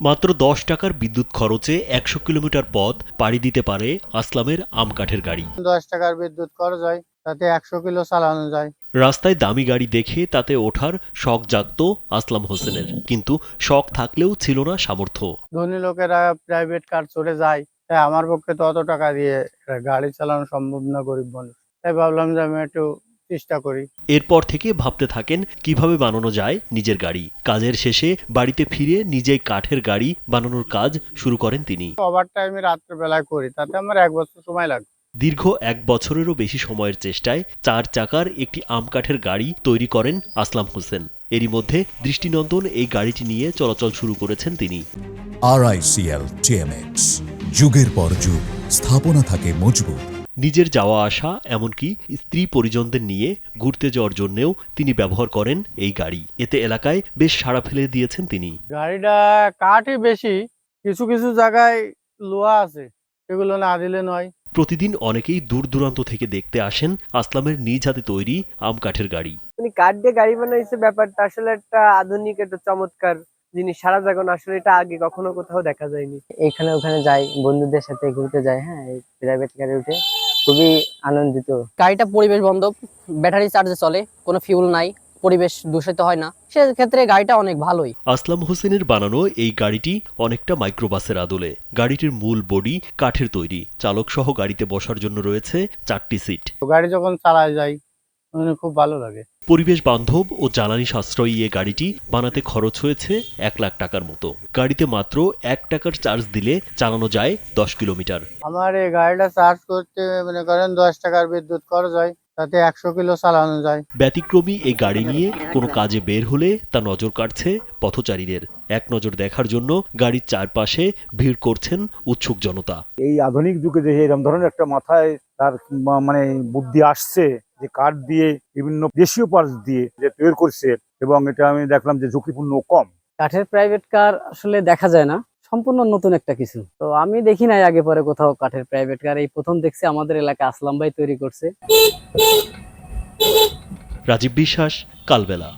মাত্র ১০ টাকার বিদ্যুৎ খরচে ১০০ কিলোমিটার পথ পাড়ি দিতে পারে আসলামের আম কাঠের গাড়ি। ১০ টাকার বিদ্যুৎ খরচ হয়, তাতে ১০০ কিলো চালানো যায়। রাস্তায় দামি গাড়ি দেখে তাতে ওঠার শখ জাগত আসলাম হোসেনের, কিন্তু শখ থাকলেও ছিল না সামর্থ্য। ধনী লোকেরা প্রাইভেট কার চড়ে যায়, তাই আমার পক্ষে তো অত টাকা দিয়ে গাড়ি চালানো সম্ভব না, গরিব মানুষ। তাই ভাবলাম যে আমি একটু চেষ্টা করি। এরপর থেকে ভাবতে থাকেন কিভাবে বানানো যায় নিজের গাড়ি। কাজের শেষে বাড়িতে ফিরে নিজেই কাঠের গাড়ি বানানোর কাজ শুরু করেন তিনি। ওভার টাইমে রাত্রেবেলায় করি, তাতে আমার ১ বছর সময় লাগে। দীর্ঘ ১ বছরেরও বেশি সময়ের চেষ্টায় ৪ চাকার একটি আম কাঠের গাড়ি তৈরি করেন আসলাম হোসেন। এরই মধ্যে দৃষ্টিনন্দন এই গাড়িটি নিয়ে চলাচল শুরু করেছেন তিনি। RICL TMX, যুগের পর যুগ স্থাপনা থাকে মজবুত। নিজের যাওয়া আসা এমনকি স্ত্রী পরিজনদের নিয়ে ঘুরতে যাওয়ার জন্যেও তিনি ব্যবহার করেন এই গাড়ি। এতে এলাকায় বেশ সাড়া ফেলে দিয়েছেন তিনি। গাড়িটা কাঠই বেশি, কিছু কিছু জায়গায় লোহা আছে, এগুলো না দিলে নয়। প্রতিদিন অনেকেই দূর দূরান্ত থেকে দেখতে আসেন আসলামের নিজ হাতে তৈরি আম কাঠের গাড়ি। উনি কাঠ দিয়ে গাড়ি বানাইছে, ব্যাপারটা আসলে একটা আধুনিক, একটা চমৎকার জিনিস। সারা জাগান আসলে এটা আগে কখনো কোথাও দেখা যায়নি। এখানে ওখানে যাই, বন্ধুদের সাথে ঘুরতে যাই, হ্যাঁ, এই প্রাইভেট গাড়ি উঠে খুবই আনন্দিত। গাড়িটা পরিবেশ বান্ধব, ব্যাটারি চার্জে চলে, কোনো ফিউল নাই, পরিবেশ দূষিত হয় না, সেক্ষেত্রে গাড়িটা অনেক ভালোই। আসলাম হোসেনের বানানো এই গাড়িটি অনেকটা মাইক্রোবাসের আদলে। গাড়িটির মূল বডি কাঠের তৈরি, চালক সহ গাড়িতে বসার জন্য রয়েছে ৪টি সিট। গাড়ি যখন চালায় যায় খুব ভালো লাগে। পরিবেশ বান্ধব ও জ্বালানি সাশ্রয়ী এ গাড়িটি বানাতে খরচ হয়েছে ১ লাখ টাকার মতো। গাড়িতে মাত্র ১ টাকার চার্জ দিলে চালানো যায় ১০ কিলোমিটার। আমার এই গাড়িটা চার্জ করতে মনে করেন ১০ টাকার বিদ্যুৎ খরচ হয়, তাতে ১০০ কিলো চালানো যায়। ব্যতিক্রমী এই গাড়ি নিয়ে কোনো কাজে বের হলে তা নজর কাটছে পথচারীদের। এক নজর দেখার জন্য গাড়ির চারপাশে ভিড় করছেন উৎসুক জনতা। এই আধুনিক যুগে যে এরকম ধরনের একটা মাথায় তার মানে বুদ্ধি আসছে, যে কাঠ দিয়ে বিভিন্ন দেশীয় পার্টস দিয়ে যে তৈরি করছে, এবং এটা আমি দেখলাম যে ঝুঁকিপূর্ণ কম। কাঠের প্রাইভেট কার আসলে দেখা যায় না, সম্পূর্ণ নতুন একটা কিছু। তো আমি দেখি নাই আগে পরে কোথাও কাঠের প্রাইভেট কার, এই প্রথম দেখছি আমাদের এলাকায় আসলাম ভাই তৈরি করছে। রাজীব বিশ্বাস, কালবেলা।